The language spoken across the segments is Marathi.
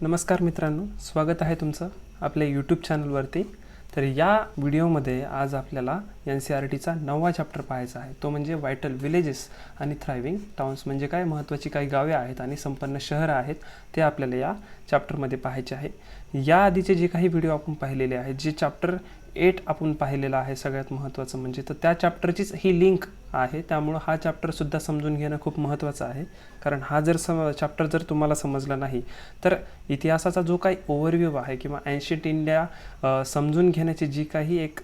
नमस्कार मित्रांनो, स्वागत आहे तुमचं आपल्या यूट्यूब चॅनलवरती. तर या व्हिडिओमध्ये आज आपल्याला NCERTचा 9वा चॅप्टर पाहायचा आहे. तो म्हणजे व्हायटल विलेजेस आणि थ्रायव्हिंग टाउन्स, म्हणजे काय महत्त्वाची काही गावे आहेत आणि संपन्न शहरं आहेत ते आपल्याला या चॅप्टरमध्ये पाहायचे आहे. या आधीचे जे काही व्हिडिओ आपण पाहिलेले आहेत, जे चॅप्टर 8 आपण पाहिलेला आहे सगळ्यात महत्त्वाचं म्हणजे, तर त्या चॅप्टरचीच ही लिंक आहे. त्यामुळं हा चॅप्टरसुद्धा समजून घेणं खूप महत्त्वाचं आहे. कारण हा जर चॅप्टर जर तुम्हाला समजला नाही तर इतिहासाचा जो काही ओव्हरव्ह्यू आहे किंवा एन्शियंट इंडिया समजून घेण्याची जी काही एक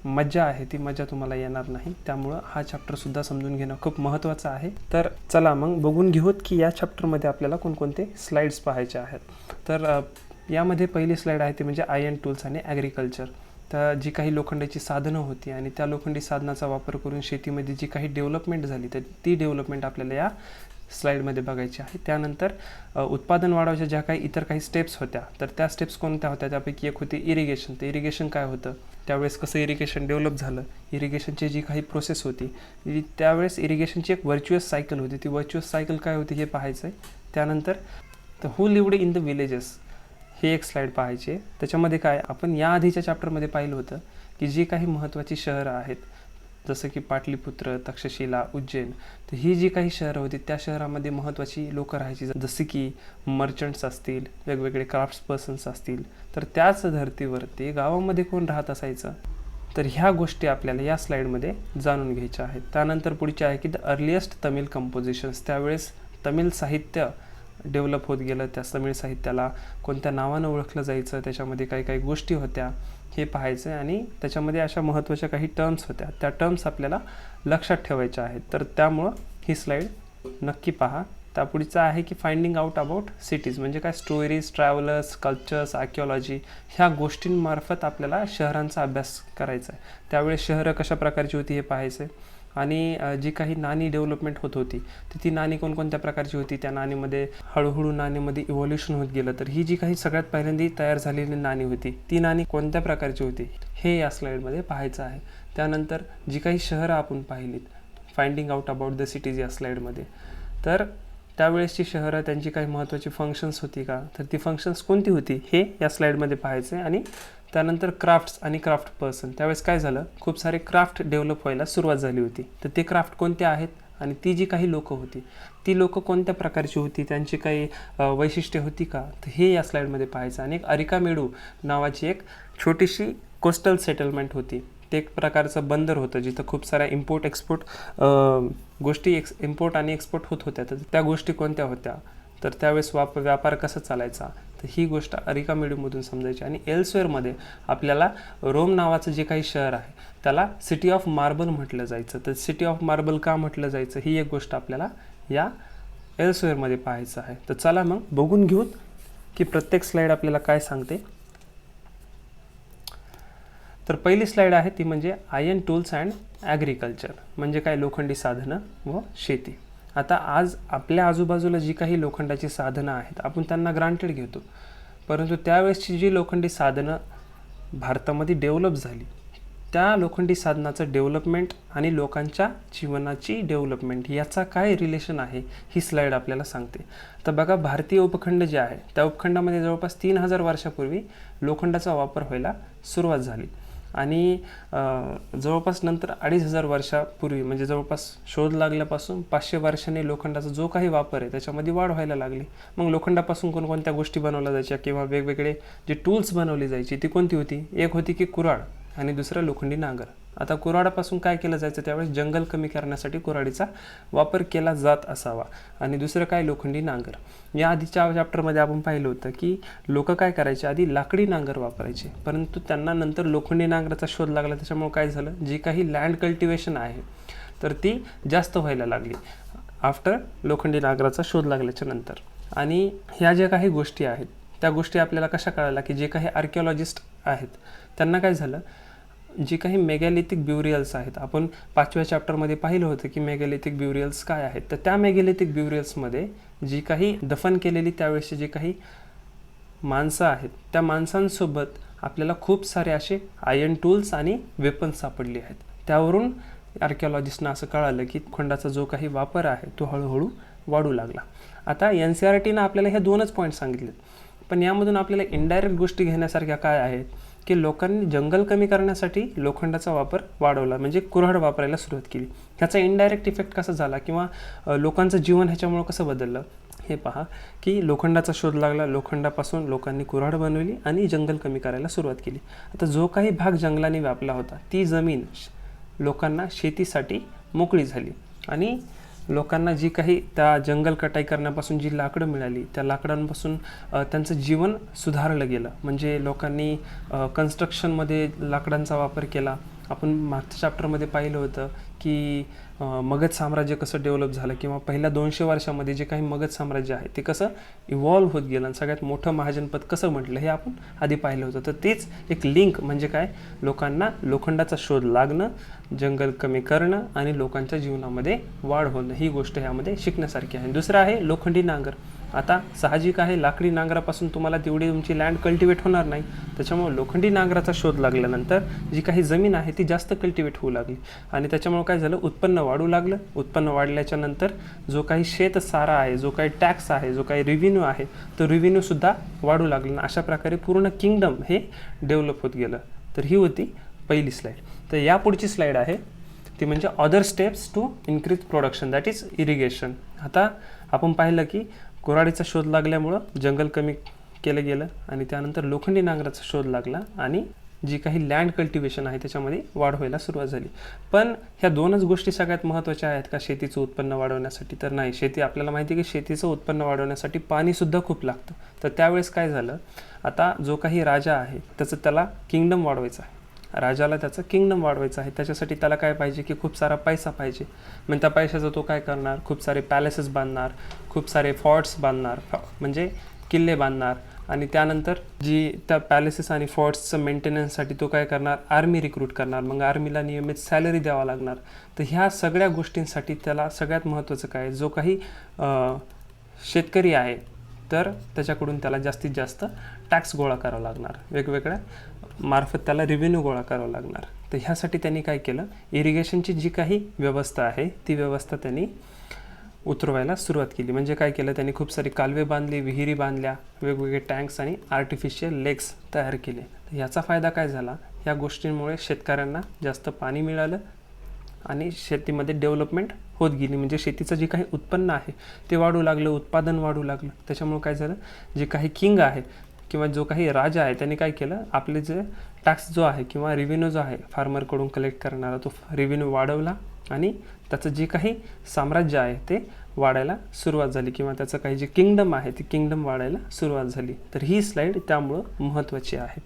मजा आहे ती मजा तुम्हाला येणार नाही. त्यामुळं हा चॅप्टरसुद्धा समजून घेणं खूप महत्त्वाचं आहे. तर चला मग बघून घेऊत की या चॅप्टरमध्ये आपल्याला कोणकोणते स्लाइड्स पाहायचे आहेत. तर यामध्ये पहिली स्लाइड आहे ती म्हणजे आयर्न टूल्स आणि ॲग्रिकल्चर. तर जी काही लोखंडाची साधनं होती आणि त्या लोखंडी साधनाचा वापर करून शेतीमध्ये जी काही डेव्हलपमेंट झाली तर ती डेव्हलपमेंट आपल्याला या स्लाईडमध्ये बघायची आहे. त्यानंतर उत्पादन वाढवायच्या ज्या काही इतर काही स्टेप्स होत्या तर त्या स्टेप्स कोणत्या होत्या, त्यापैकी एक होती इरिगेशन. तर इरिगेशन काय होतं, त्यावेळेस कसं इरिगेशन डेव्हलप झालं, इरिगेशनची जी काही प्रोसेस होती त्यावेळेस इरिगेशनची एक व्हर्च्युअस सायकल होती, ती व्हर्च्युअस सायकल काय होती हे पाहायचं आहे. त्यानंतर तर हू लिव्ड इन द विलेजेस हे एक स्लाईड पाहायची आहे. त्याच्यामध्ये काय आपण या आधीच्या चॅप्टरमध्ये पाहिलं होतं की जी काही महत्त्वाची शहरं आहेत जसं की पाटलीपुत्र, तक्षशिला, उज्जैन, तर ही जी काही शहरं होती त्या शहरामध्ये महत्त्वाची लोकं राहायची, जसे की मर्चंट्स असतील, वेगवेगळे क्राफ्ट्स पर्सन्स असतील. तर त्याच धर्तीवरती गावामध्ये कोण राहत असायचं, तर ह्या गोष्टी आपल्याला या स्लाईडमध्ये जाणून घ्यायच्या आहेत. त्यानंतर पुढचे आहे की द अर्लिएस्ट तमिळ कंपोजिशन्स. त्यावेळेस तमिळ साहित्य डेव्हलप होत गेलं, त्या तमिळ साहित्याला कोणत्या नावानं ओळखलं जायचं, त्याच्यामध्ये काही काही गोष्टी होत्या हे पाहायचं आहे. आणि त्याच्यामध्ये अशा महत्त्वाच्या काही टर्म्स होत्या, त्या टर्म्स आपल्याला लक्षात ठेवायच्या आहेत. तर त्यामुळं ही स्लाईड नक्की पहा. त्यापुढचं आहे की फाइंडिंग आउट अबाउट सिटीज, म्हणजे काय स्टोरीज, ट्रॅव्हलर्स, कल्चर्स, आर्किओलॉजी ह्या गोष्टींमार्फत आपल्याला शहरांचा अभ्यास करायचा आहे. त्यावेळेस शहरं कशा प्रकारची होती हे पाहायचं आहे. आणि जी काही नाणी डेव्हलपमेंट होत होती तर ती नाणी कोणकोणत्या प्रकारची होती, त्या नाणीमध्ये हळूहळू नाणीमध्ये इव्हॉल्युशन होत गेलं. तर ही जी काही सगळ्यात पहिल्यांदा तयार झालेली नाणी होती ती नाणी कोणत्या प्रकारची होती हे या स्लाईडमध्ये पाहायचं आहे. त्यानंतर जी काही शहरं आपण पाहिलीत, finding out about the cities या स्लाईडमध्ये, तर त्यावेळेसची शहरं त्यांची काही महत्त्वाची फंक्शन्स होती का, तर ती फंक्शन्स कोणती होती हे या स्लाईडमध्ये पाहायचं आहे. आणि त्यानंतर क्राफ्ट्स आणि क्राफ्ट पर्सन, त्यावेळेस काय झालं, खूप सारे क्राफ्ट डेव्हलप व्हायला सुरुवात झाली होती. तर ते क्राफ्ट कोणते आहेत आणि ती जी काही लोकं होती ती लोकं कोणत्या प्रकारची होती, त्यांची काही वैशिष्ट्ये होती का, तर हे या स्लाईडमध्ये पाहायचं. आणि एक अरिकामेडू नावाची एक छोटीशी कोस्टल सेटलमेंट होती, ते एक प्रकारचं बंदर होतं जिथं खूप साऱ्या इम्पोर्ट एक्सपोर्ट गोष्टी इम्पोर्ट आणि एक्सपोर्ट होत होत्या. तर त्या गोष्टी कोणत्या होत्या, तर त्यावेळेस व्यापार कसा चालायचा, तर ही गोष्ट अरिकामेडूमधून समजायची. आणि एल्सवेअरमध्ये आपल्याला रोम नावाचं जे काही शहर आहे त्याला सिटी ऑफ मार्बल म्हटलं जायचं. तर सिटी ऑफ मार्बल का म्हटलं जायचं ही एक गोष्ट आपल्याला या एल्सवेअरमध्ये पाहायचं आहे. तर चला मग बघून घेऊत की प्रत्येक स्लाईड आपल्याला काय सांगते. तर पहिली स्लाईड आहे ती म्हणजे आयर्न टूल्स अँड ॲग्रिकल्चर, म्हणजे काय लोखंडी साधनं व शेती. आता आज आपल्या आजूबाजूला जी काही लोखंडाची साधनं आहेत आपण त्यांना ग्रांटेड घेतो, परंतु त्यावेळेसची जी लोखंडी साधनं भारतामध्ये डेव्हलप झाली त्या लोखंडी साधनाचं डेव्हलपमेंट आणि लोकांच्या जीवनाची डेव्हलपमेंट याचा काय रिलेशन आहे ही स्लाईड आपल्याला सांगते. तर बघा, भारतीय उपखंड जे आहे त्या उपखंडामध्ये जवळपास 3000 वर्षापूर्वी लोखंडाचा वापर व्हायला सुरुवात झाली. आणि जवळपास नंतर 2500 वर्षापूर्वी म्हणजे जवळपास शोध लागल्यापासून 500 वर्षांनी लोखंडाचा जो काही वापर आहे त्याच्यामध्ये वाढ व्हायला लागली. मग लोखंडापासून कोणकोणत्या गोष्टी बनवल्या जायच्या किंवा वेगवेगळे जे टूल्स बनवली जायची ती कोणती होती, एक होती की कुऱ्हाड आणि दुसरं लोखंडी नांगर. आता कुऱ्हाडापासून काय केलं जायचं, त्यावेळेस जंगल कमी करण्यासाठी कुऱ्हाडीचा वापर केला जात असावा. आणि दुसरं काय, लोखंडी नांगर. या आधीच्या चॅप्टरमध्ये आपण पाहिलं होतं की लोक काय करायचे, आधी लाकडी नांगर वापरायचे, परंतु त्यांना नंतर लोखंडी नांगराचा शोध लागला. त्याच्यामुळे काय झालं, जी काही लँड कल्टिवेशन आहे तर ती जास्त व्हायला लागली आफ्टर लोखंडी नांगराचा शोध लागल्याच्या नंतर. आणि ह्या ज्या काही गोष्टी आहेत त्या गोष्टी आपल्याला कशा कळाल्या की जे काही आर्किओलॉजिस्ट आहेत त्यांना काय झालं, जी काही मेगॅलिथिक ब्युरियल्स आहेत, आपण 5व्या चॅप्टरमध्ये पाहिलं होतं की मेगॅलिथिक ब्युरियल्स काय आहेत. तर त्या मेगॅलिथिक ब्युरियल्समध्ये जी काही दफन केलेली त्यावेळेसची जी काही माणसं आहेत त्या माणसांसोबत आपल्याला खूप सारे असे आयर्न टूल्स आणि वेपन्स सापडले आहेत. त्यावरून आर्किओलॉजिस्टना असं कळालं की लोखंडाचा जो काही वापर आहे तो हळूहळू वाढू लागला. आता NCERTनं आपल्याला हे 2च पॉईंट सांगितलेत पण यामधून आपल्याला इनडायरेक्ट गोष्टी घेण्यासारख्या काय आहेत की लोकांनी जंगल कमी करण्यासाठी लोखंडाचा वापर वाढवला, म्हणजे कुऱ्हाड वापरायला सुरुवात केली. ह्याचा इनडायरेक्ट इफेक्ट कसा झाला किंवा लोकांचं जीवन ह्याच्यामुळं कसं बदललं हे पहा की लोखंडाचा शोध लागला, लोखंडापासून लोकांनी कुऱ्हाड बनवली आणि जंगल कमी करायला सुरुवात केली. आता जो काही भाग जंगलाने व्यापला होता ती जमीन लोकांना शेतीसाठी मोकळी झाली आणि लोकांना जी काही त्या जंगल कटाई करण्यापासून जी लाकडं मिळाली त्या लाकडांपासून त्यांचं जीवन सुधारलं गेलं. म्हणजे लोकांनी कन्स्ट्रक्शनमध्ये लाकडांचा वापर केला. आपण मागच्या चॅप्टरमध्ये पाहिलं होतं की मगध साम्राज्य कसं डेव्हलप झालं किंवा पहिल्या 200 वर्षामध्ये जे काही मगध साम्राज्य आहे ते कसं इव्हॉल्व्ह होत गेलं आणि सगळ्यात मोठं महाजनपद कसं म्हटलं हे आपण आधी पाहिलं होतं. तर तेच एक लिंक म्हणजे काय, लोकांना लोखंडाचा शोध लागणं, जंगल कमी करणं आणि लोकांच्या जीवनामध्ये वाढ होणं, ही गोष्ट ह्यामध्ये शिकण्यासारखी आहे. दुसरं आहे लोखंडी नांगर. आता साहजिक आहे लाकडी नांगरापासून तुम्हाला तेवढी तुमची लँड कल्टिवेट होणार नाही, त्याच्यामुळे लोखंडी नांगराचा शोध लागल्यानंतर जी काही जमीन आहे ती जास्त कल्टिवेट होऊ लागली आणि त्याच्यामुळे काय झालं, उत्पन्न वाढू लागलं. उत्पन्न वाढल्याच्या नंतर जो काही शेतसारा आहे, जो काही टॅक्स आहे, जो काही रेव्हेन्यू आहे तो रेव्हेन्यूसुद्धा वाढू लागला. अशा प्रकारे पूर्ण किंगडम हे डेव्हलप होत गेलं. तर ही होती पहिली स्लाईड. तर या पुढची स्लाईड आहे ती म्हणजे other steps to increase production, that is irrigation. आता आपण पाहिलं की कुऱ्हाडीचा शोध लागल्यामुळं जंगल कमी केलं गेलं आणि त्यानंतर लोखंडी नांगराचा शोध लागला आणि जी काही लँड कल्टिवेशन आहे त्याच्यामध्ये वाढ व्हायला सुरुवात झाली. पण ह्या दोनच गोष्टी सगळ्यात महत्त्वाच्या आहेत का शेतीचं उत्पन्न वाढवण्यासाठी? तर नाही. शेती आपल्याला माहिती आहे की शेतीचं उत्पन्न वाढवण्यासाठी पाणीसुद्धा खूप लागतं. तर त्यावेळेस काय झालं, आता जो काही राजा आहे त्याला किंगडम वाढवायचं आहे, राजाला त्याचं किंगडम वाढवायचं आहे. त्याच्यासाठी त्याला काय पाहिजे की खूप सारा पैसा पाहिजे. मग त्या पैशाचा तो काय करणार, खूप सारे पॅलेसेस बांधणार, खूप सारे फोर्ट्स बांधणार, म्हणजे किल्ले बांधणार आणि त्यानंतर जी त्या पॅलेसेस आणि फोर्ट्सचं मेंटेनन्ससाठी तो काय करणार, आर्मी रिक्रूट करणार. मग आर्मीला नियमित सॅलरी द्यावा लागणार. तर ह्या सगळ्या गोष्टींसाठी त्याला सगळ्यात महत्त्वाचं काय, जो काही शेतकरी आहे तर त्याच्याकडून त्याला जास्तीत जास्त टॅक्स गोळा करावा लागणार, वेगवेगळ्या मार्फत त्याला रेव्हेन्यू गोळा करावा लागणार. तर ह्यासाठी त्यांनी काय केलं, इरिगेशनची जी काही व्यवस्था आहे ती व्यवस्था त्यांनी उतरवायला सुरुवात केली. म्हणजे काय केलं, त्यांनी खूप सारी कालवे बांधली, विहिरी बांधल्या, वेगवेगळे टँक्स आणि आर्टिफिशियल लेक्स तयार केले. तर ह्याचा फायदा काय झाला, ह्या गोष्टींमुळे शेतकऱ्यांना जास्त पाणी मिळालं आणि शेतीमध्ये डेव्हलपमेंट होत गेली. म्हणजे शेतीचं जे काही उत्पन्न आहे ते वाढू लागलं, उत्पादन वाढू लागलं. त्याच्यामुळे काय झालं, जे काही किंग आहे किंवा जो काही राजा आहे त्यांनी काय केलं, आपले जे टॅक्स जो आहे किंवा रेव्हेन्यू जो आहे फार्मरकडून कलेक्ट करणारा तो रेव्हेन्यू वाढवला आणि त्याचं जे काही साम्राज्य आहे ते वाढायला सुरुवात झाली किंवा त्याचं काही जे किंगडम आहे ते किंगडम वाढायला सुरुवात झाली. तर ही स्लाईड त्यामुळं महत्त्वाची आहे.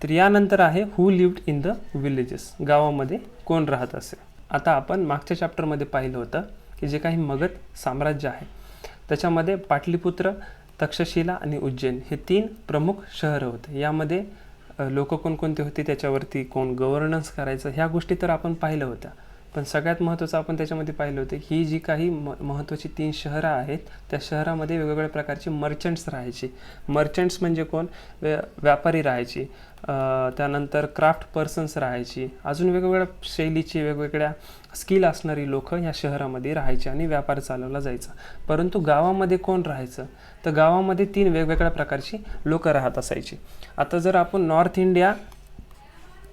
तर यानंतर आहे हू लिव्ड इन द विलेजेस, गावामध्ये कोण राहत असे. आता आपण मागच्या चॅप्टरमध्ये पाहिलं होतं की जे काही मगध साम्राज्य आहे त्याच्यामध्ये पाटलीपुत्र, तक्षशिला आणि उज्जैन हे 3 प्रमुख शहरं होते. यामध्ये लोक कोणकोणते होते, त्याच्यावरती कोण गव्हर्नन्स करायचं, ह्या गोष्टी तर आपण पाहिलं होत्या. पण सगळ्यात महत्त्वाचं आपण त्याच्यामध्ये पाहिलं होतं की ही जी काही महत्त्वाची 3 शहरं आहेत त्या शहरामध्ये वेगवेगळ्या प्रकारचे मर्चंट्स राहायचे. मर्चंट्स म्हणजे कोण, व्यापारी राहायचे, त्यानंतर क्राफ्ट पर्सन्स राहायची, अजून वेगवेगळ्या शैलीची वेगवेगळ्या स्किल असणारी लोक ह्या शहरामध्ये राहायची आणि व्यापार चालवला जायचा. परंतु गावामध्ये कोण राहायचं, तर गावामध्ये 3 वेगवेगळ्या प्रकारची लोकं राहत असायची. आता जर आपण नॉर्थ इंडिया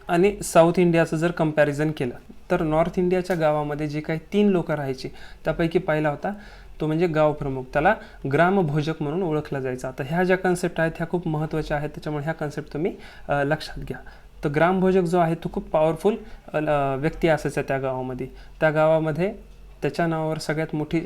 आणि साऊथ इंडियाचं जर कंपॅरिझन केलं तर नॉर्थ इंडियाच्या गावामध्ये जे काही 3 लोक राहायची त्यापैकी पहिला होता तो म्हणजे गाव प्रमुख, त्याला ग्रामभोजक म्हणून ओळखला जायचा. आता ह्या ज्या कन्सेप्ट आहेत ह्या खूप महत्त्वाच्या आहेत, त्याच्यामुळे ह्या कन्सेप्ट तुम्ही लक्षात घ्या. तर ग्रामभोजक जो आहे तो खूप पॉवरफुल व्यक्ती असायचा त्या गावामध्ये. त्या गावामध्ये त्याच्या नावावर सगळ्यात मोठी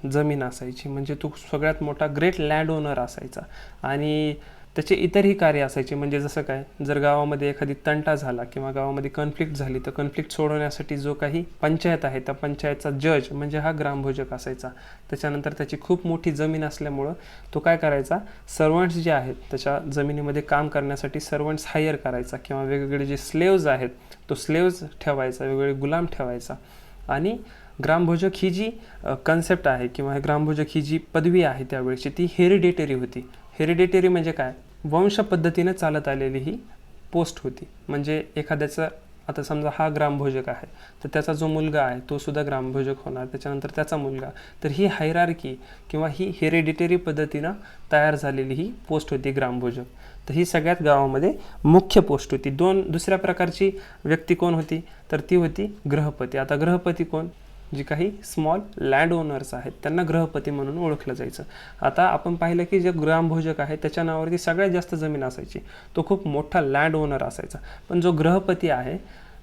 जमीन असायची, म्हणजे तो सगळ्यात मोठा ग्रेट लँड ओनर असायचा आणि त्याचे इतरही कार्य असायचे. म्हणजे जसं काय, जर गावामध्ये एखादी तंटा झाला किंवा गावामध्ये कॉन्फ्लिक्ट झाली तर कॉन्फ्लिक्ट सोडवण्यासाठी जो काही पंचायत आहे त्या पंचायतचा जज म्हणजे हा ग्रामभोजक असायचा. त्याच्यानंतर त्याची खूप मोठी जमीन असल्यामुळं तो काय करायचा, सर्वंट्स जे आहेत त्याच्या जमिनीमध्ये काम करण्यासाठी सर्वंट्स हायर करायचा किंवा वेगवेगळे जे स्लेव्ज आहेत तो स्लेव्ज ठेवायचा, वेगवेगळे गुलाम ठेवायचा. आणि ग्रामभोजक ही जी कन्सेप्ट आहे किंवा ग्रामभोजक ही जी पदवी आहे त्यावेळेची ती हेरिडेटरी होती. हेरिडेटरी म्हणजे काय, वंश पद्धतीने चालत आलेली ही पोस्ट होती. म्हणजे एखाद्याचं आता समजा हा ग्रामभोजक आहे, तर त्याचा जो मुलगा आहे तो सुद्धा ग्रामभोजक होणार, त्याच्यानंतर त्याचा मुलगा. तर ही हायरार्की किंवा ही हेरिडिटरी पद्धतीनं तयार झालेली ही पोस्ट होती ग्रामभोजक. तर ही सगळ्यात गावामध्ये मुख्य पोस्ट होती. दुसऱ्या प्रकारची व्यक्ती कोण होती, तर ती होती गृहपती. आता गृहपती कोण, जी काही स्मॉल लँड ओनर्स आहेत त्यांना गृहपती म्हणून ओळखलं जायचं. आता आपण पाहिलं की जे ग्रामभोजक आहे त्याच्या नावावरती सगळ्यात जास्त जमीन असायची, तो खूप मोठा लँड ओनर असायचा. पण जो गृहपती आहे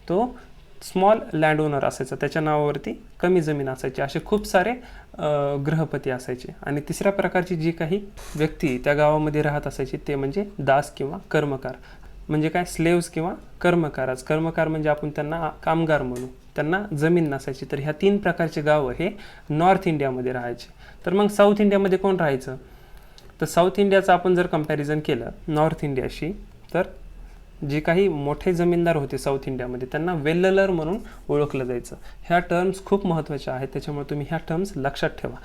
तो स्मॉल लँड ओनर असायचा, त्याच्या नावावरती कमी जमीन असायची. असे खूप सारे गृहपती असायचे. आणि तिसऱ्या प्रकारची जी काही व्यक्ती त्या गावामध्ये राहत असायची ते म्हणजे दास किंवा कर्मकार. म्हणजे काय, स्लेव्स किंवा कर्मकारच. कर्मकार म्हणजे आपण त्यांना कामगार म्हणू, त्यांना जमीन नसायची. तर ह्या 3 प्रकारचे गावं हे नॉर्थ इंडियामध्ये राहायचे. तर मग साऊथ इंडियामध्ये कोण राहायचं, तर साऊथ इंडियाचं आपण जर कंपॅरिझन केलं नॉर्थ इंडियाशी, तर जे काही मोठे जमीनदार होते साऊथ इंडियामध्ये त्यांना वेल्ललर म्हणून ओळखलं जायचं. ह्या टर्म्स खूप महत्त्वाच्या आहेत, त्याच्यामुळे तुम्ही ह्या टर्म्स लक्षात ठेवा.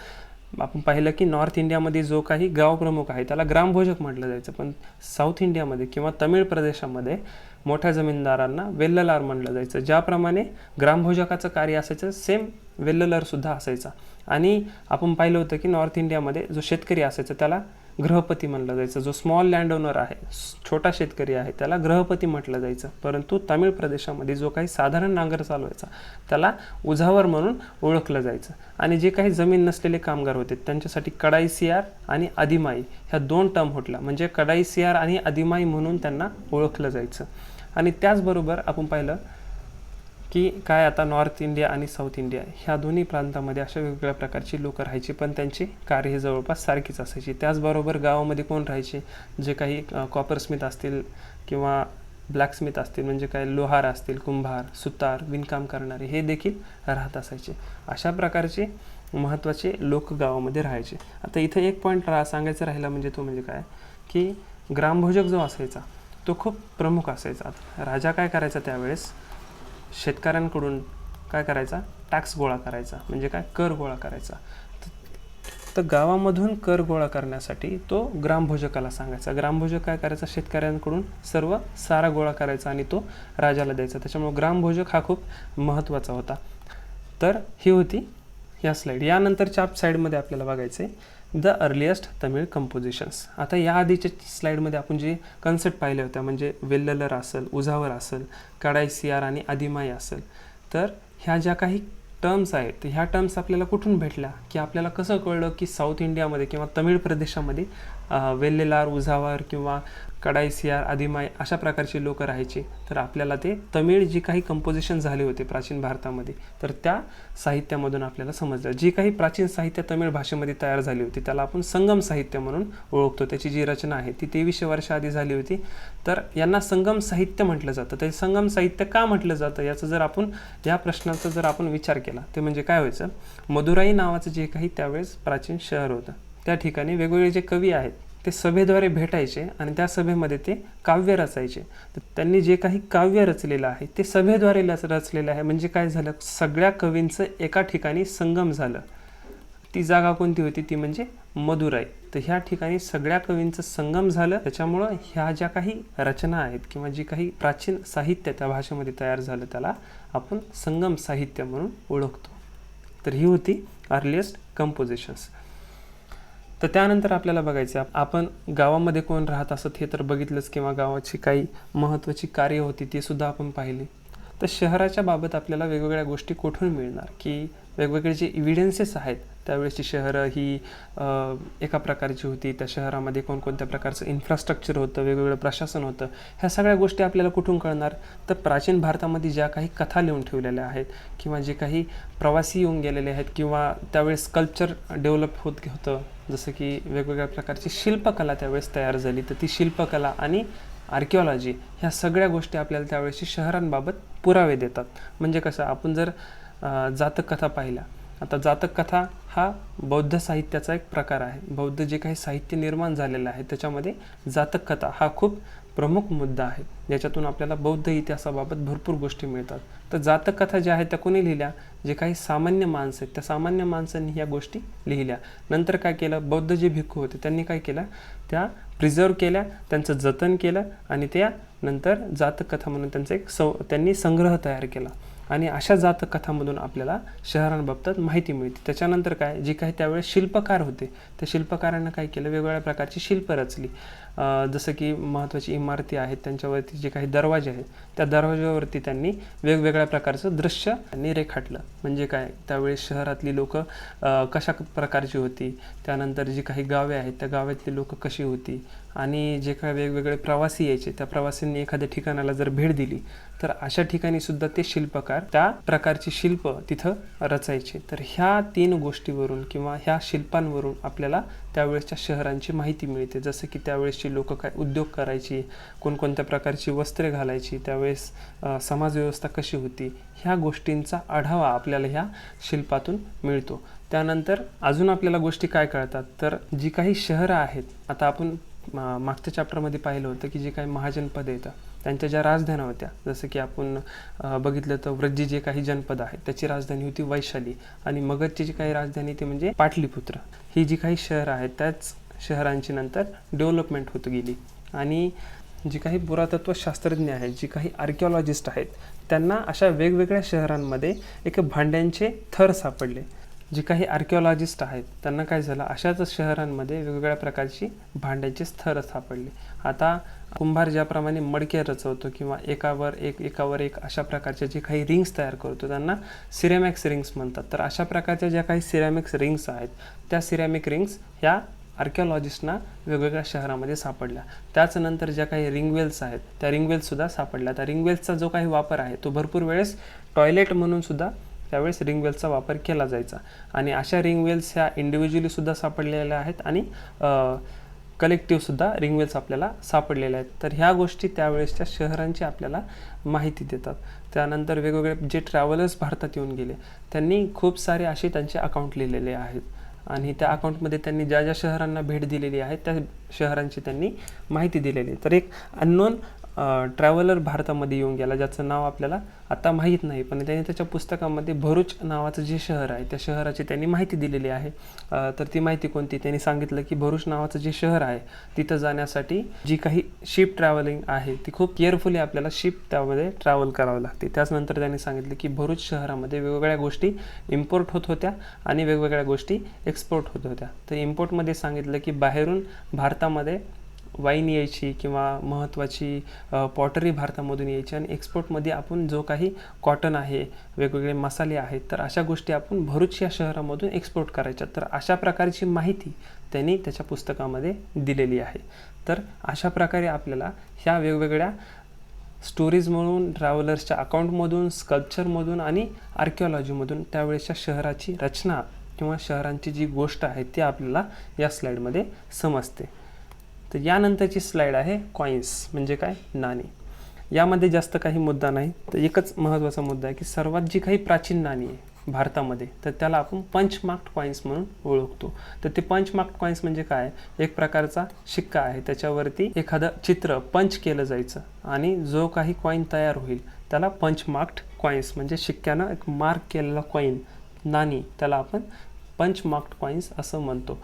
आपण पाहिलं की नॉर्थ इंडियामध्ये जो काही गाव प्रमुख आहे त्याला ग्रामभोजक म्हटलं जायचं, पण साऊथ इंडियामध्ये किंवा तमिळ प्रदेशामध्ये मोठ्या जमीनदारांना वेल्ललार म्हटलं जायचं. ज्याप्रमाणे ग्रामभोजकाचं कार्य असायचं सेम वेल्ललरसुद्धा असायचा. आणि आपण पाहिलं होतं की नॉर्थ इंडियामध्ये जो शेतकरी असायचा त्याला गृहपती म्हटलं जायचं. जो स्मॉल लँड ओनर आहे, छोटा शेतकरी आहे, त्याला गृहपती म्हटलं जायचं. परंतु तमिळ प्रदेशामध्ये जो काही साधारण नांगर चालवायचा त्याला उझावर म्हणून ओळखलं जायचं. आणि जे काही जमीन नसलेले कामगार होते त्यांच्यासाठी कडाईसियार आणि आदिमाई ह्या 2 टर्म होत्या. म्हणजे कडाईसियार आणि आदिमाई म्हणून त्यांना ओळखलं जायचं. आणि त्याचबरोबर आपण पाहिलं की काय, आता नॉर्थ इंडिया आणि साऊथ इंडिया ह्या दोन्ही प्रांतामध्ये अशा वेगवेगळ्या प्रकारची लोकं राहायची, पण त्यांची कार्य हे जवळपास सारखीच असायची. त्याचबरोबर गावामध्ये कोण राहायचे, जे काही कॉपरस्मिथ असतील किंवा ब्लॅकस्मिथ असतील, म्हणजे काय लोहार असतील, कुंभार, सुतार, विणकाम करणारे, हे देखील राहत असायचे. अशा प्रकारचे महत्त्वाचे लोक गावामध्ये राहायचे. आता इथे एक पॉईंट सांगायचं राहिला म्हणजे तो म्हणजे काय, की ग्रामभोजक जो असायचा तो खूप प्रमुख असायचा. राजा काय करायचा त्यावेळेस, शेतकऱ्यांकडून काय करायचा, टॅक्स गोळा करायचा, म्हणजे काय, कर गोळा करायचा. तर गावामधून कर गोळा करण्यासाठी तो ग्रामभोजकाला सांगायचा. ग्रामभोजक काय करायचा, शेतकऱ्यांकडून सर्व सारा गोळा करायचा आणि तो राजाला द्यायचा. त्याच्यामुळे ग्रामभोजक हा खूप महत्त्वाचा होता. तर ही होती या स्लाईड. यानंतरच्या साईडमध्ये आपल्याला बघायचं आहे द अर्लिएस्ट तमिळ कंपोजिशन्स. आता या आधीच्या स्लाईडमध्ये आपण जे कन्सेप्ट पाहिले होत्या, म्हणजे वेल्ललर असेल, उझावर असेल, कडाईसियार आणि आदिमाई असेल, तर ह्या ज्या काही टर्म्स आहेत तर ह्या टर्म्स आपल्याला कुठून भेटल्या, की आपल्याला कसं कळलं की साऊथ इंडियामध्ये किंवा तमिळ प्रदेशामध्ये वेल्लेलार, उझावर किंवा कडाईसियार, आदिमाई अशा प्रकारचे लोक राहायचे. तर आपल्याला ते तमिळ जी काही कंपोजिशन झाले होते प्राचीन भारतामध्ये, तर त्या साहित्यामधून आपल्याला समजलं. जी काही प्राचीन साहित्य तमिळ भाषेमध्ये तयार झाली होती त्याला आपण संगम साहित्य म्हणून ओळखतो. त्याची जी रचना आहे ती 2300 वर्ष आधी झाली होती. तर यांना संगम साहित्य म्हटलं जातं. ते संगम साहित्य का म्हटलं जातं याचं जर आपण या प्रश्नाचा जर आपण विचार केला ते म्हणजे काय व्हायचं, मदुराई नावाचं जे काही त्यावेळेस प्राचीन शहर होतं, त्या ठिकाणी वेगवेगळे जे कवी आहेत ते सभेद्वारे भेटायचे आणि त्या सभेमध्ये ते काव्य रचायचे. तर त्यांनी जे काही काव्य रचलेलं आहे ते सभेद्वारे रचलेलं आहे. म्हणजे काय झालं, सगळ्या कवींचं एका ठिकाणी संगम झालं. ती जागा कोणती होती, ती म्हणजे मदुराई. तर ह्या ठिकाणी सगळ्या कवींचं संगम झालं. त्याच्यामुळं ह्या ज्या काही रचना आहेत किंवा जी काही प्राचीन साहित्य त्या भाषेमध्ये तयार झालं त्याला आपण संगम साहित्य म्हणून ओळखतो. तर ही होती अर्लिएस्ट कंपोजिशन्स. तर त्यानंतर आपल्याला बघायचं आपण गावामध्ये कोण राहत असत हे तर बघितलंच, किंवा गावाची काही महत्त्वाची कार्य होती ती सुद्धा आपण पाहिली. तर शहराच्या बाबत आपल्याला वेगवेगळ्या गोष्टी कुठून मिळणार, की वेगवेगळे जे इव्हिडन्सेस आहेत त्यावेळेसची शहरं ही एका प्रकारची होती. त्या शहरामध्ये कोणकोणत्या प्रकारचं इन्फ्रास्ट्रक्चर होतं, वेगवेगळं प्रशासन होतं, ह्या सगळ्या गोष्टी आपल्याला कुठून कळणार, तर प्राचीन भारतामध्ये ज्या काही कथा लिहून ठेवलेल्या आहेत किंवा जे काही प्रवासी येऊन गेलेले आहेत किंवा त्यावेळेस कल्चर डेव्हलप होत होतं, जसं की वेगवेगळ्या प्रकारची शिल्पकला त्यावेळेस तयार झाली. तर ती शिल्पकला आणि आर्किओलॉजी ह्या सगळ्या गोष्टी आपल्याला त्यावेळेसची शहरांबाबत पुरावे देतात. म्हणजे कसं, आपण जर जातक कथा पाहिल्या, आता जातक कथा हा बौद्ध साहित्याचा एक प्रकार आहे. बौद्ध जे काही साहित्य निर्माण झालेलं आहे त्याच्यामध्ये जातक कथा हा खूप प्रमुख मुद्दा आहे. याच्यातून आपल्याला बौद्ध इतिहासाबाबत भरपूर गोष्टी मिळतात. तर जातक कथा ज्या आहेत त्या कोणी लिहिल्या, जे काही सामान्य माणसं आहेत त्या सामान्य माणसांनी ह्या गोष्टी लिहिल्या. नंतर काय केलं, बौद्ध जे भिक्खू होते त्यांनी काय केलं, त्या प्रिझर्व केल्या, त्यांचं जतन केलं आणि त्यानंतर जातककथा म्हणून त्यांचा त्यांनी संग्रह तयार केला आणि अशा जातककथांमधून आपल्याला शहरांबाबत माहिती मिळते. त्याच्यानंतर काय, जी काही त्यावेळेस शिल्पकार होते त्या शिल्पकारांना काय केलं, वेगवेगळ्या प्रकारची शिल्प रचली. जसं की महत्त्वाची इमारती आहेत त्यांच्यावरती जे काही दरवाजे आहेत त्या दरवाज्यावरती त्यांनी वेगवेगळ्या प्रकारचं दृश्य त्यांनी रेखाटलं. म्हणजे काय, त्यावेळेस शहरातली लोकं कशा प्रकारची होती, त्यानंतर जी काही गावे आहेत त्या गावातली लोकं कशी होती आणि जे काही वेगवेगळे प्रवासी यायचे त्या प्रवासींनी एखाद्या ठिकाणाला जर भेट दिली तर अशा ठिकाणी सुद्धा ते शिल्पकार त्या प्रकारची शिल्प तिथं रचायचे. तर ह्या 3 गोष्टीवरून किंवा ह्या शिल्पांवरून आपल्याला त्यावेळेसच्या शहरांची माहिती मिळते. जसं की त्यावेळेसची लोकं काय उद्योग करायची, कोणकोणत्या प्रकारची वस्त्रे घालायची, त्यावेळेस समाजव्यवस्था कशी होती, ह्या गोष्टींचा आढावा आपल्याला ह्या शिल्पातून मिळतो. त्यानंतर अजून आपल्याला गोष्टी काय कळतात, तर जी काही शहरं आहेत, आता आपण मागच्या चॅप्टरमध्ये पाहिलं होतं की जे काही महाजनपद येतं त्यांच्या ज्या राजधान्या होत्या, जसं की आपण बघितलं तर व्रजी जे काही जनपद आहे त्याची राजधानी होती वैशाली आणि मगधची जी काही राजधानी ती म्हणजे पाटलीपुत्र. ही जी काही शहरं आहेत त्याच शहरांची नंतर डेव्हलपमेंट होत गेली आणि जी काही पुरातत्व शास्त्रज्ञ आहेत, जी काही आर्किओलॉजिस्ट आहेत, त्यांना अशा वेगवेगळ्या शहरांमध्ये एक भांड्यांचे थर सापडले. जी काही आर्किओलॉजिस्ट आहेत त्यांना काय झालं, अशाच शहरांमध्ये वेगवेगळ्या प्रकारची भांड्याचे थर सापडले. आता कुंभार ज्याप्रमाणे मडके रचवतो किंवा एकावर एक अशा प्रकारच्या जे काही रिंग्स तयार करतो त्यांना सिरॅमिक्स रिंग्स म्हणतात. तर अशा प्रकारच्या ज्या काही सिरॅमिक्स रिंग्स आहेत त्या सिरॅमिक रिंग्स ह्या आर्किओलॉजिस्टना वेगवेगळ्या शहरामध्ये सापडल्या. त्याचनंतर ज्या काही रिंगवेल्स आहेत त्या रिंगवेल्ससुद्धा सापडल्या. त्या रिंगवेल्सचा जो काही वापर आहे तो भरपूर वेळेस टॉयलेट म्हणून सुद्धा त्यावेळेस रिंगवेल्सचा वापर केला जायचा आणि अशा रिंगवेल्स ह्या इंडिव्हिज्युअलीसुद्धा सापडलेल्या आहेत आणि कलेक्टिव्हसुद्धा रिंगवेल्स आपल्याला सापडलेल्या आहेत. तर ह्या गोष्टी त्यावेळेसच्या शहरांची आपल्याला माहिती देतात. त्यानंतर वेगवेगळे जे ट्रॅव्हलर्स भारतात येऊन गेले त्यांनी खूप सारे असे त्यांचे अकाउंट लिहिलेले आहेत आणि त्या अकाउंटमध्ये त्यांनी ज्या ज्या शहरांना भेट दिलेली आहे त्या शहरांची त्यांनी माहिती दिलेली आहे. तर एक अननोन ट्रॅव्हलर भारतामध्ये येऊन गेला ज्याचं नाव आपल्याला आता माहीत नाही, पण त्याने त्याच्या पुस्तकामध्ये भरूच नावाचं जे शहर आहे त्या शहराची त्यांनी माहिती दिलेली आहे. तर ती माहिती कोणती, त्यांनी सांगितलं की भरूच नावाचं जे शहर आहे तिथं जाण्यासाठी जी काही शिप ट्रॅव्हलिंग आहे ती खूप केअरफुली आपल्याला शिप त्यामध्ये ट्रॅव्हल करावं लागते. त्याचनंतर त्यांनी सांगितलं की भरूच शहरामध्ये वेगवेगळ्या गोष्टी इम्पोर्ट होत होत्या आणि वेगवेगळ्या गोष्टी एक्सपोर्ट होत होत्या. तर इम्पोर्टमध्ये सांगितलं की बाहेरून भारतामध्ये वाईन यायची किंवा महत्त्वाची पॉटरी भारतामधून यायची आणि एक्सपोर्टमध्ये आपण जो काही कॉटन आहे, वेगवेगळे मसाले आहेत, तर अशा गोष्टी आपण भरूच या शहरामधून एक्सपोर्ट करायच्या. तर अशा प्रकारची माहिती त्यांनी त्याच्या पुस्तकामध्ये दिलेली आहे. तर अशा प्रकारे आपल्याला ह्या वेगवेगळ्या स्टोरीजमधून, ट्रॅव्हलर्सच्या अकाउंटमधून, स्कल्पचरमधून आणि आर्किओलॉजीमधून त्यावेळेसच्या शहराची रचना किंवा शहरांची जी गोष्ट आहे ती आपल्याला या स्लाईडमध्ये समजते. तर यानंतरची स्लाईड आहे कॉईन्स म्हणजे काय, नाणी. यामध्ये जास्त काही मुद्दा नाही, तर एकच महत्त्वाचा मुद्दा आहे की सर्वात जी काही प्राचीन नाणी आहे भारतामध्ये तर त्याला आपण पंचमार्क्ड कॉईन्स म्हणून ओळखतो. तर ते पंचमार्क्ड कॉईन्स म्हणजे काय, एक प्रकारचा शिक्का आहे, त्याच्यावरती एखादं चित्र पंच केलं जायचं आणि जो काही कॉईन तयार होईल त्याला पंचमार्क्ड कॉईन्स म्हणजे शिक्क्यानं एक मार्क केलेला कॉईन, नाणी, त्याला आपण पंचमार्क्ड कॉईन्स असं म्हणतो.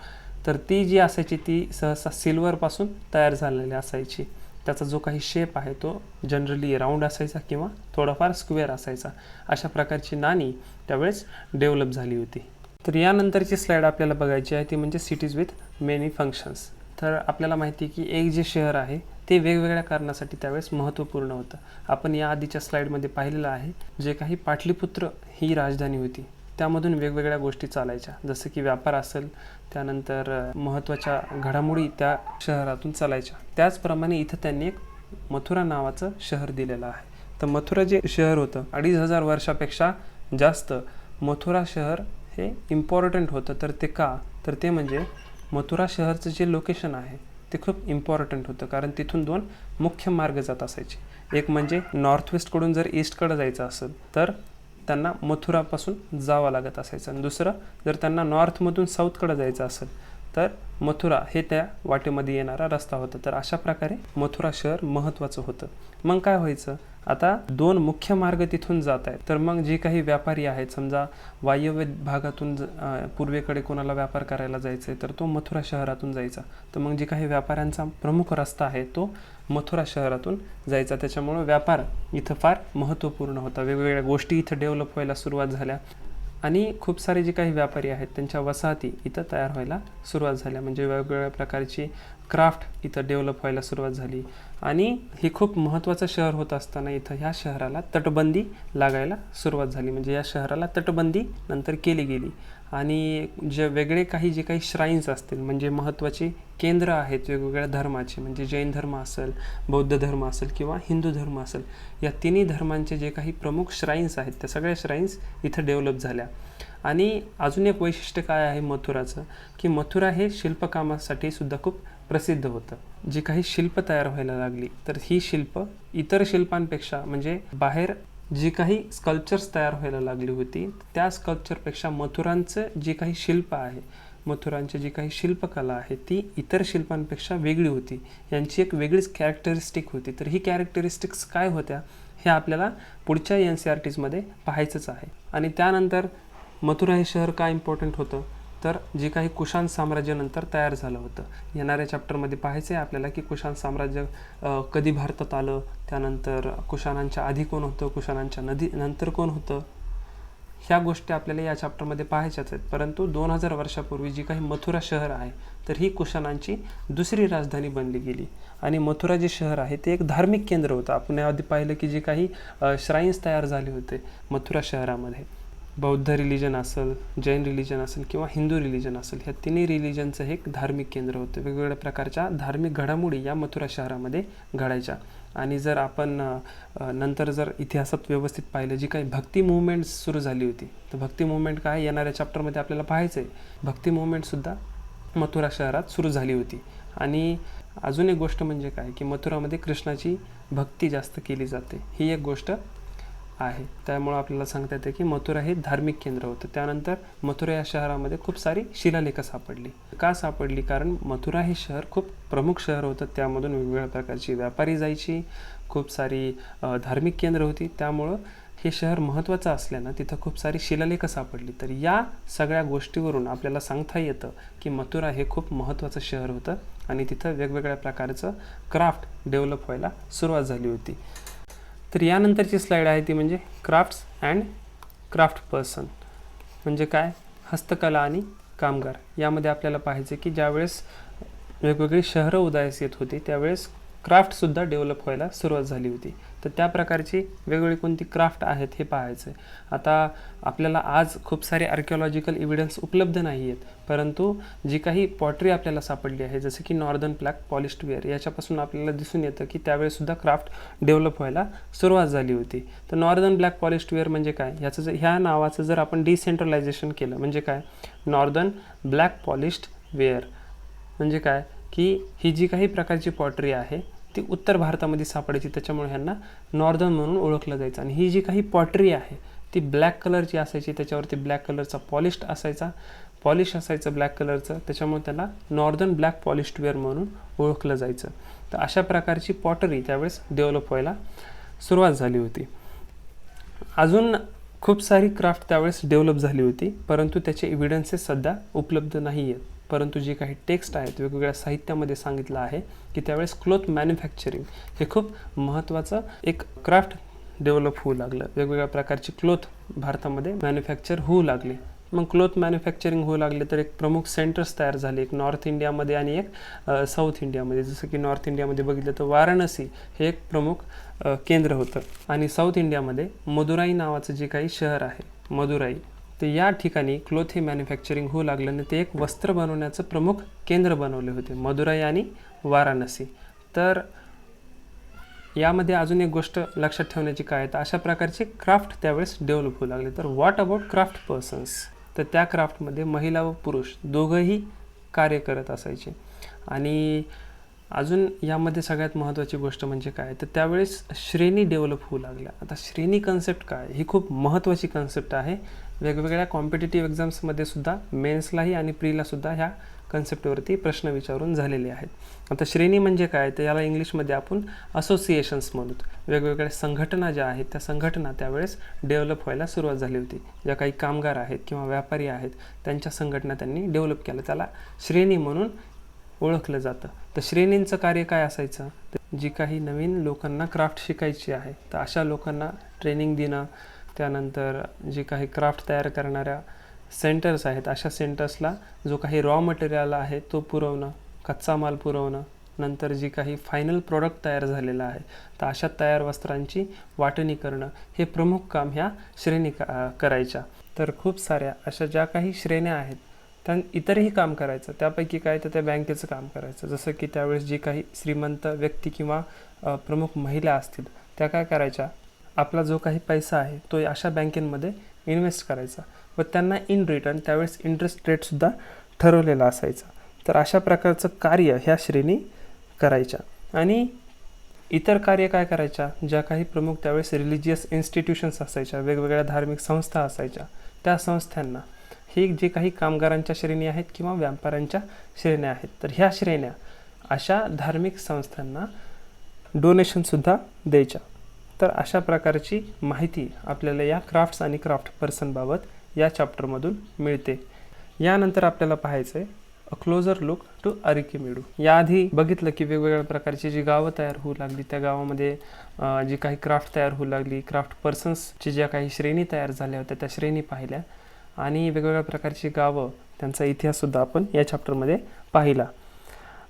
तर ती जी असायची ती सहसा सिल्वरपासून तयार झालेली असायची. त्याचा जो काही शेप आहे तो जनरली राऊंड असायचा किंवा थोडाफार स्क्वेअर असायचा. अशा प्रकारची नाणी त्यावेळेस डेव्हलप झाली होती. तर यानंतरची स्लाईड आपल्याला बघायची आहे ती म्हणजे सिटीज विथ मेनी फंक्शन्स. तर आपल्याला माहिती आहे की एक जे शहर आहे ते वेगवेगळ्या कारणासाठी त्यावेळेस महत्त्वपूर्ण होतं. आपण या आधीच्या स्लाईडमध्ये पाहिलेलं आहे, जे काही पाटलीपुत्र ही राजधानी होती त्यामधून वेगवेगळ्या गोष्टी चालायच्या, जसं की व्यापार असेल, त्यानंतर महत्त्वाच्या घडामोडी त्या शहरातून चालायच्या. त्याचप्रमाणे इथं त्यांनी एक मथुरा नावाचं शहर दिलेलं आहे. तर मथुरा जे शहर होतं 2500 वर्षापेक्षा जास्त मथुरा शहर हे इम्पॉर्टंट होतं. तर ते का, तर ते म्हणजे मथुरा शहरचं जे लोकेशन आहे ते खूप इम्पॉर्टंट होतं, कारण तिथून 2 मुख्य मार्ग जात असायचे. एक म्हणजे नॉर्थ वेस्टकडून जर ईस्टकडे जायचं असेल तर त्यांना मथुरापासून जावं लागत असायचं आणि दुसरं जर त्यांना नॉर्थमधून साऊथकडे जायचं असेल तर मथुरा हे त्या वाटेमध्ये येणारा रस्ता होता. तर अशा प्रकारे मथुरा शहर महत्त्वाचं होतं. मग काय व्हायचं, आता 2 मुख्य मार्ग तिथून जात आहेत. तर मग जे काही व्यापारी आहेत, समजा वायव्य भागातून पूर्वेकडे कोणाला व्यापार करायला जायचं आहे तर तो मथुरा शहरातून जायचा. तर मग जे काही व्यापाऱ्यांचा प्रमुख रस्ता आहे तो मथुरा शहरातून जायचा. त्याच्यामुळं व्यापार इथं फार महत्त्वपूर्ण होता. वेगवेगळ्या गोष्टी इथं डेव्हलप व्हायला सुरुवात झाल्या आणि खूप सारे जे काही व्यापारी आहेत त्यांच्या वसाहती इथं तयार व्हायला सुरुवात झाल्या. म्हणजे वेगवेगळ्या प्रकारची क्राफ्ट इथं डेव्हलप व्हायला सुरुवात झाली. आणि हे खूप महत्त्वाचं शहर होत असताना इथं ह्या शहराला तटबंदी लागायला सुरुवात झाली. म्हणजे या शहराला तटबंदी नंतर केली गेली. आणि जे काही श्राईन्स असतील, म्हणजे महत्त्वाचे केंद्र आहेत वेगवेगळ्या धर्माचे, म्हणजे जैन धर्म असेल, बौद्ध धर्म असेल किंवा हिंदू धर्म असेल, या तिन्ही धर्मांचे जे काही प्रमुख श्राईन्स आहेत त्या सगळ्या श्राईन्स इथं डेव्हलप झाल्या. आणि अजून एक वैशिष्ट्य काय आहे मथुराचं, की मथुरा हे शिल्पकामासाठी सुद्धा खूप प्रसिद्ध होतं. जी काही शिल्प तयार व्हायला लागली तर ही शिल्प इतर शिल्पांपेक्षा, म्हणजे बाहेर जी काही स्कल्पचर्स तयार व्हायला लागली होती त्या स्कल्पचरपेक्षा मथुरांचं जे काही शिल्प आहे, मथुरांची जी काही शिल्पकला आहे ती इतर शिल्पांपेक्षा वेगळी होती. यांची एक वेगळीच कॅरेक्टरिस्टिक होती. तर ही कॅरेक्टरिस्टिक्स काय होत्या हे आपल्याला पुढच्या NCERTsमध्ये पाहायचंच आहे. आणि त्यानंतर मथुरा हे शहर का इम्पॉर्टंट होतं, तर जे काही कुशाण साम्राज्य नंतर तयार झालं होतं. येणाऱ्या चॅप्टरमध्ये पाहायचं आहे आपल्याला की कुशाण साम्राज्य कधी भारतात आलं, त्यानंतर कुशाणांच्या आधी कोण होतं, कुशाणांच्या नंतर कोण होतं, ह्या गोष्टी आपल्याला या चॅप्टरमध्ये पाहायच्याच आहेत. परंतु 2000 वर्षापूर्वी जी काही मथुरा शहर आहे तर ही कुशाणांची दुसरी राजधानी बनली गेली. आणि मथुरा जे शहर आहे ते एक धार्मिक केंद्र होतं. आपण आधी पाहिलं की जे काही श्राईन्स तयार झाले होते मथुरा शहरामध्ये, बौद्ध रिलिजन असेल, जैन रिलिजन असेल किंवा हिंदू रिलिजन असेल, ह्या तिन्ही रिलिजनचं हे एक धार्मिक केंद्र होतं. वेगवेगळ्या प्रकारच्या धार्मिक घडामोडी या मथुरा शहरामध्ये घडायच्या. आणि जर आपण नंतर जर इतिहासात व्यवस्थित पाहिलं, जी काही भक्ती मुवमेंट सुरू झाली होती, तर भक्ती मुवमेंट काय येणाऱ्या चॅप्टरमध्ये आपल्याला पाहायचं आहे. भक्ती मुवमेंटसुद्धा मथुरा शहरात सुरू झाली होती. आणि अजून एक गोष्ट म्हणजे काय, की मथुरामध्ये कृष्णाची भक्ती जास्त केली जाते, ही एक गोष्ट आहे. त्यामुळं आपल्याला सांगता येते की मथुरा हे धार्मिक केंद्र होतं. त्यानंतर मथुरा या शहरामध्ये खूप सारी शिलालेखं सापडली. का सापडली, कारण मथुरा हे शहर खूप प्रमुख शहर होतं. त्यामधून वेगवेगळ्या प्रकारची व्यापारी जायची, खूप सारी धार्मिक केंद्र होती. त्यामुळं हे शहर महत्त्वाचं असल्यानं तिथं खूप सारी शिलालेखं सापडली. तर या सगळ्या गोष्टीवरून आपल्याला सांगता येतं की मथुरा हे खूप महत्त्वाचं शहर होतं आणि तिथं वेगवेगळ्या प्रकारचं क्राफ्ट डेव्हलप व्हायला सुरुवात झाली होती. तर यानंतरची स्लाईड आहे ती म्हणजे क्राफ्ट्स अँड क्राफ्ट पर्सन. म्हणजे काय, हस्तकला आणि कामगार. यामध्ये आपल्याला पाहायचं की ज्यावेळेस वेगवेगळी शहरं उदयास येत होती त्यावेळेस क्राफ्टसुद्धा डेव्हलप व्हायला सुरुवात झाली होती. तर त्या प्रकारची वेगवेगळी कोणती क्राफ्ट आहेत हे पाहायचं आहे. आता आपल्याला आज खूप सारे आर्किओलॉजिकल एव्हिडन्स उपलब्ध नाही आहेत, परंतु जी काही पॉटरी आपल्याला सापडली आहे, जसं की नॉर्दर्न ब्लॅक पॉलिश्ड वेअर, याच्यापासून आपल्याला दिसून येतं की त्यावेळेसुद्धा क्राफ्ट डेव्हलप व्हायला सुरुवात झाली होती. तर नॉर्दर्न ब्लॅक पॉलिश्ड वेअर म्हणजे काय, ह्या नावाचं जर आपण डिसेंट्रलायझेशन केलं म्हणजे काय, नॉर्दर्न ब्लॅक पॉलिश्ड वेअर म्हणजे काय, की ही जी काही प्रकारची पॉटरी आहे ती उत्तर भारतामध्ये सापडायची, त्याच्यामुळे ह्यांना नॉर्दर्न म्हणून ओळखलं जायचं. आणि ही जी काही पॉटरी आहे ती ब्लॅक कलरची असायची, त्याच्यावरती ब्लॅक कलरचा पॉलिश असायचं ब्लॅक कलरचं, त्याच्यामुळे त्याला नॉर्दर्न ब्लॅक पॉलिश्ड वेअर म्हणून ओळखलं जायचं. तर अशा प्रकारची पॉटरी त्यावेळेस डेव्हलप व्हायला सुरुवात झाली होती. अजून खूप सारी क्राफ्ट त्यावेळेस डेव्हलप झाली होती, परंतु त्याचे एव्हिडन्सेस सध्या उपलब्ध नाही आहेत. परंतु जे काही टेक्स्ट आहेत वेगवेगळ्या साहित्यामध्ये सांगितलं आहे की त्यावेळेस क्लोथ मॅन्युफॅक्चरिंग हे खूप महत्त्वाचं एक क्राफ्ट डेव्हलप होऊ लागलं. वेगवेगळ्या प्रकारची क्लोथ भारतामध्ये मॅन्युफॅक्चर होऊ लागले. मग क्लोथ मॅन्युफॅक्चरिंग होऊ लागले तर एक प्रमुख सेंटर्स तयार झाले, एक नॉर्थ इंडियामध्ये आणि एक साऊथ इंडियामध्ये. जसं की नॉर्थ इंडियामध्ये बघितलं तर वाराणसी हे एक प्रमुख केंद्र होतं आणि साऊथ इंडियामध्ये मदुराई नावाचं जे काही शहर आहे मदुराई, तर या ठिकाणी क्लोथ हे मॅन्युफॅक्चरिंग होऊ लागलं आणि ते एक वस्त्र बनवण्याचं प्रमुख केंद्र बनवले होते, मदुराई आणि वाराणसी. तर यामध्ये अजून एक गोष्ट लक्षात ठेवण्याची काय, तर अशा प्रकारचे क्राफ्ट त्यावेळेस डेव्हलप होऊ लागले. तर व्हॉट अबाउट क्राफ्ट पर्सन्स, तर त्या क्राफ्टमध्ये महिला व पुरुष दोघंही कार्य करत असायचे. आणि अजून यामध्ये सगळ्यात महत्त्वाची गोष्ट म्हणजे काय, तर त्यावेळेस श्रेणी डेव्हलप होऊ लागल्या. आता श्रेणी कन्सेप्ट काय, ही खूप महत्त्वाची कन्सेप्ट आहे. वेगवेगळ्या कॉम्पिटेटिव्ह एक्झाम्समध्ये सुद्धा, मेन्सलाही आणि प्रीलासुद्धा ह्या कन्सेप्टवरती प्रश्न विचारून झालेले आहेत. आता श्रेणी म्हणजे काय, तर याला इंग्लिशमध्ये आपण असोसिएशन्स म्हणूत. वेगवेगळ्या संघटना ज्या आहेत त्या संघटना त्यावेळेस डेव्हलप व्हायला सुरुवात झाली होती. ज्या काही कामगार आहेत किंवा व्यापारी आहेत त्यांच्या संघटना त्यांनी डेव्हलप केलं, त्याला श्रेणी म्हणून ओळखलं जातं. तर श्रेणींचं कार्य काय असायचं, तर जी काही नवीन लोकांना क्राफ्ट शिकायची आहे तर अशा लोकांना ट्रेनिंग देणं, त्यानंतर जे काही क्राफ्ट तयार करणाऱ्या सेंटर्स आहेत अशा सेंटर्सला जो काही रॉ मटेरियल आहे तो पुरवणं, कच्चा माल पुरवणं, नंतर जी काही फायनल प्रोडक्ट तयार झालेला आहे तर अशा तयार वस्त्रांची वाटणी करणं, हे प्रमुख काम ह्या श्रेणी करायच्या. तर खूप साऱ्या अशा ज्या काही श्रेण्या आहेत त्या इतरही काम करायचं. त्यापैकी काय, तर त्या बँकेचं काम करायचं. जसं की त्यावेळेस जी काही श्रीमंत व्यक्ती किंवा प्रमुख महिला असतील त्या काय करायच्या, आपला जो काही पैसा आहे तो अशा बँकेमध्ये इन्व्हेस्ट करायचा व त्यांना इन रिटर्न त्यावेळेस इंटरेस्ट रेटसुद्धा ठरवलेला असायचा. तर अशा प्रकारचं कार्य ह्या श्रेणी करायच्या. आणि इतर कार्य काय करायच्या, ज्या काही प्रमुख त्यावेळेस रिलिजियस इन्स्टिट्यूशन्स असायच्या, वेगवेगळ्या धार्मिक संस्था असायच्या, त्या संस्थांना हे जे काही कामगारांच्या श्रेणी आहेत किंवा व्यापाऱ्यांच्या श्रेण्या आहेत तर ह्या श्रेण्या अशा धार्मिक संस्थांना डोनेशनसुद्धा द्यायच्या. तर अशा प्रकारची माहिती आपल्याला या क्राफ्ट्स आणि क्राफ्ट पर्सनबाबत या चॅप्टरमधून मिळते. यानंतर आपल्याला पाहायचं आहे अ क्लोजर लुक टू अरिकेमेडू. याआधी बघितलं की वेगवेगळ्या प्रकारची जी गावं तयार होऊ लागली त्या गावामध्ये जी काही क्राफ्ट तयार होऊ लागली, क्राफ्ट पर्सन्सची ज्या काही श्रेणी तयार झाल्या होत्या त्या श्रेणी पाहिल्या आणि वेगवेगळ्या प्रकारची गावं त्यांचा इतिहाससुद्धा आपण या चॅप्टरमध्ये पाहिला.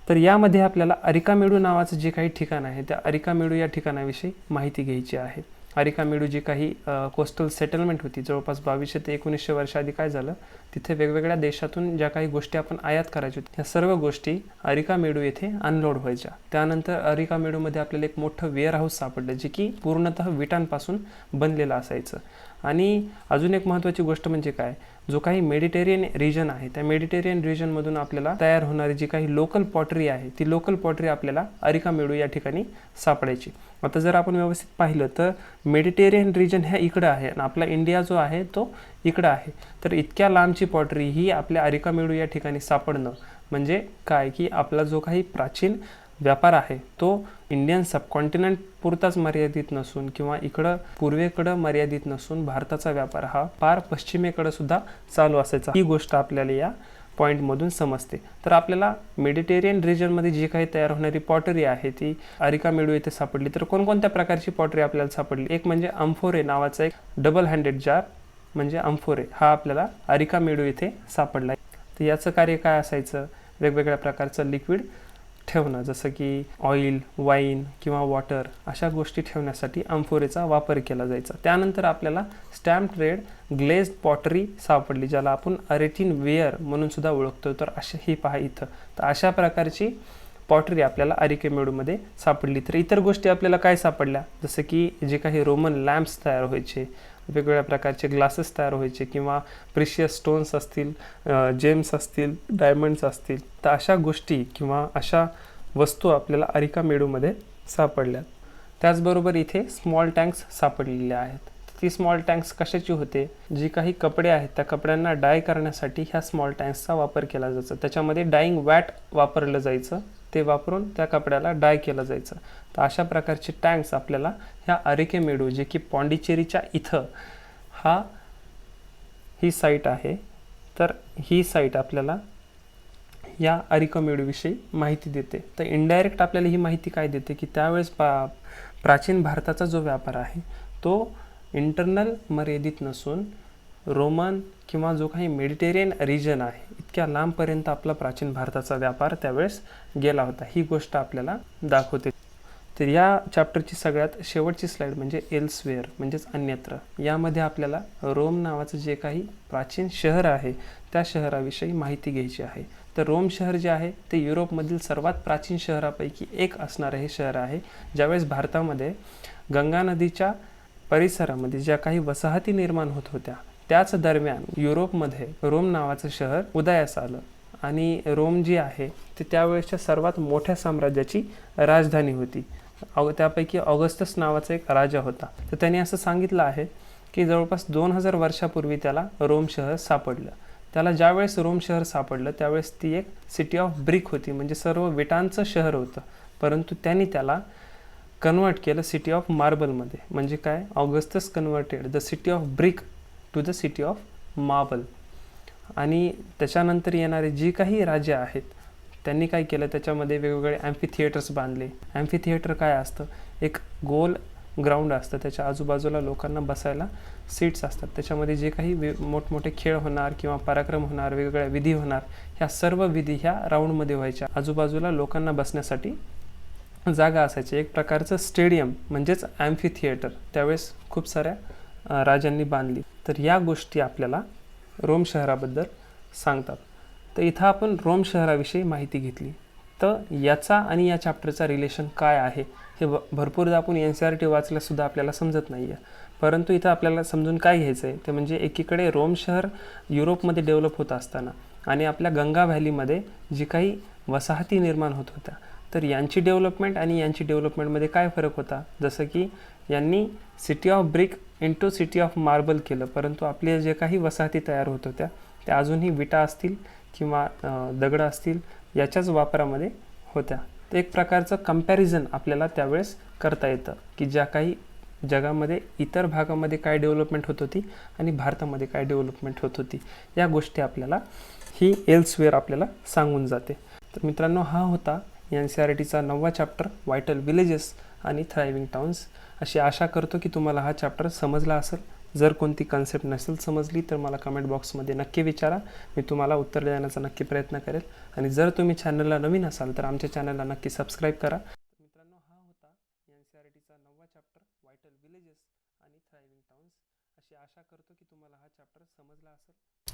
तर यामध्ये आपल्याला अरिकामेडू नावाचं जे काही ठिकाण आहे त्या अरिकामेडू या ठिकाणाविषयी माहिती घ्यायची आहे. अरिकामेडू जी काही कोस्टल सेटलमेंट होती जवळपास 2200 ते 1900 वर्षाआधी काय झालं, तिथे वेगवेगळ्या देशातून ज्या काही गोष्टी आपण आयात करायच्या होत्या ह्या सर्व गोष्टी अरिकामेडू येथे अनलोड व्हायच्या. त्यानंतर अरिकामेडूमध्ये आपल्याला एक मोठं वेअर हाऊस सापडलं जे की पूर्णतः विटांपासून बनलेलं असायचं. आणि अजून एक महत्त्वाची गोष्ट म्हणजे काय, जो काही मेडिटेरियन रिजन आहे त्या मेडिटेरियन रिजनमधून आपल्याला तयार होणारी जी काही लोकल पॉटरी आहे ती लोकल पॉटरी आपल्याला अरिकामेडू या ठिकाणी सापडायची. आता जर आपण व्यवस्थित पाहिलं तर मेडिटेरियन रिजन ह्या इकडं आहे आणि आपला इंडिया जो आहे तो इकडं आहे. तर इतक्या लांबची पॉटरी ही आपल्या अरिकामेडू या ठिकाणी सापडणं म्हणजे काय, की आपला जो काही प्राचीन व्यापार आहे तो इंडियन सबकॉन्टिनेंट पुरताच मर्यादित नसून किंवा इकडं पूर्वेकडं मर्यादित नसून भारताचा व्यापार हा पार पश्चिमेकडं सुद्धा चालू असायचा. ही गोष्ट आपल्याला या पॉईंटमधून समजते. तर आपल्याला मेडिटेरियन रिजनमध्ये जी काही तयार होणारी पॉटरी आहे ती अरिकामेडू येथे सापडली. तर कोणकोणत्या प्रकारची पॉटरी आपल्याला सापडली, एक म्हणजे अम्फोरे नावाचा एक डबल हँडेड जार म्हणजे अम्फोरे हा आपल्याला अरिकामेडू येथे सापडला. तर याचं कार्य काय असायचं, वेगवेगळ्या प्रकारचं लिक्विड ठेवणं जसं की ऑइल, वाईन किंवा वॉटर अशा गोष्टी ठेवण्यासाठी अम्फोरेचा वापर केला जायचा. त्यानंतर आपल्याला स्टॅम्प रेड ग्लेज्ड पॉटरी सापडली ज्याला आपण अरेटिन वेअर म्हणून सुद्धा ओळखतो. तर अशी ही पहा इथं, तर अशा प्रकारची पॉटरी आपल्याला अरिकेमेडूमध्ये सापडली. तर इतर गोष्टी आपल्याला काय सापडल्या, जसं की जे काही रोमन लॅम्प्स तयार व्हायचे, वेगवेगळ्या प्रकारचे ग्लासेस तयार व्हायचे किंवा प्रिशियस स्टोन्स असतील, जेम्स असतील, डायमंड्स असतील, तर अशा गोष्टी किंवा अशा वस्तू आपल्याला अरिकामेडूमध्ये सापडल्या. त्याचबरोबर इथे स्मॉल टँक्स सापडलेल्या आहेत. ती स्मॉल टँक्स कशाची होते, जी काही कपडे आहेत त्या कपड्यांना डाय करण्यासाठी ह्या स्मॉल टँक्सचा वापर केला जायचा. त्याच्यामध्ये डाईंग वॅट वापरलं जायचं, ते वापरून त्या कपड्याला डाय केलं जायचं. तर अशा प्रकारचे टँक्स आपल्याला ह्या अरिकेमेडू जे की पॉंडिचेरीच्या इथं ही साईट आहे. तर ही साईट आपल्याला या अरिकामेडूविषयी माहिती देते. तर इनडायरेक्ट आपल्याला ही माहिती काय देते की त्यावेळेस प्राचीन भारताचा जो व्यापार आहे तो इंटरनल मर्यादित नसून रोमन किंवा जो काही मेडिटेरियन रिजन आहे इतक्या लांबपर्यंत आपला प्राचीन भारताचा व्यापार त्यावेळेस गेला होता. ही गोष्ट आपल्याला दाखवते. तर या चॅप्टरची सगळ्यात शेवटची स्लाईड म्हणजे एल्सवेअर म्हणजेच अन्यत्र. यामध्ये आपल्याला रोम नावाचं जे काही प्राचीन शहर आहे त्या शहराविषयी माहिती घ्यायची आहे. तर रोम शहर जे आहे ते युरोपमधील सर्वात प्राचीन शहरापैकी एक असणारं हे शहर आहे. ज्यावेळेस भारतामध्ये गंगा नदीच्या परिसरामध्ये ज्या काही वसाहती निर्माण होत होत्या त्याच दरम्यान युरोपमध्ये रोम नावाचं शहर उदयास आलं आणि रोम जी आहे ते त्यावेळेसच्या सर्वात मोठ्या साम्राज्याची राजधानी होती. त्यापैकी ऑगस्टस नावाचा एक राजा होता. तर त्याने असं सांगितलं आहे की जवळपास 2000 वर्षापूर्वी त्याला रोम शहर सापडलं. त्याला ज्यावेळेस रोम शहर सापडलं त्यावेळेस ती एक सिटी ऑफ ब्रिक होती, म्हणजे सर्व विटांचं शहर होतं. परंतु त्यांनी त्याला कन्वर्ट केलं सिटी ऑफ मार्बलमध्ये. म्हणजे काय, Augustus converted the city of brick to the city of marble. आणि त्याच्यानंतर येणारे जी काही राजे आहेत त्यांनी काय केलं, त्याच्यामध्ये वेगवेगळे ॲम्फी थिएटर्स बांधले. ॲम्फी थिएटर काय असतं, एक गोल ग्राउंड असतं, त्याच्या आजूबाजूला लोकांना बसायला सीट्स असतात. त्याच्यामध्ये जे काही मोठमोठे खेळ होणार किंवा पराक्रम होणार, वेगवेगळ्या विधी होणार, ह्या सर्व विधी ह्या राऊंडमध्ये व्हायच्या. आजूबाजूला लोकांना बसण्यासाठी जागा असायची. एक प्रकारचं स्टेडियम म्हणजेच ॲम्फी थिएटर त्यावेळेस खूप साऱ्या राजांनी बांधली. तर या गोष्टी आपल्याला रोम शहराबद्दल सांगतात. तर इथं आपण रोम शहराविषयी माहिती घेतली. तर याचा आणि या चॅप्टरचा रिलेशन काय आहे हे भरपूरदा आपण NCERT वाचल्यासुद्धा आपल्याला समजत नाही आहे. परंतु इथं आपल्याला समजून काय घ्यायचं आहे ते म्हणजे एकीकडे रोम शहर युरोपमध्ये डेव्हलप होत असताना आणि आपल्या गंगा व्हॅलीमध्ये जी काही वसाहती निर्माण होत होत्या, तर यांची डेव्हलपमेंट आणि यांची डेव्हलपमेंटमध्ये काय फरक होता. जसं की यांनी city of brick into city of marble केलं, परंतु आपले जे काही वसाहती तयार होत होत्या त्या अजूनही विटा असतील किंवा दगडं असतील याच्याच वापरामध्ये होत्या. तर एक प्रकारचं कंपॅरिझन आपल्याला त्यावेळेस करता येतं की ज्या काही जगामध्ये इतर भागामध्ये काय डेव्हलपमेंट होत होती आणि भारतामध्ये काय डेव्हलपमेंट होत होती, या गोष्टी आपल्याला ही एल्सवेअर आपल्याला सांगून जाते. तर मित्रांनो, हा होता NCERTचा 9वा चॅप्टर व्हायटल विलेजेस आणि थ्रायव्हिंग टाउन्स. अशी आशा करतो की तुम्हाला हा चॅप्टर समजला असेल. जर कोणती कन्सेप्ट नसेल समजली तर मला कमेंट बॉक्समध्ये नक्की विचारा, मी तुम्हाला उत्तर देण्याचा नक्की प्रयत्न करेल. आणि जर तुम्ही चॅनलला नवीन असाल तर आमच्या चॅनलला नक्की सबस्क्राईब करा. मित्रांनो, हा होता NCERTचा 9वा चॅप्टर व्हायटल विलेजेस आणि थ्रायव्हिंग टाउन्स. अशी आशा करतो की तुम्हाला हा चॅप्टर समजला असेल.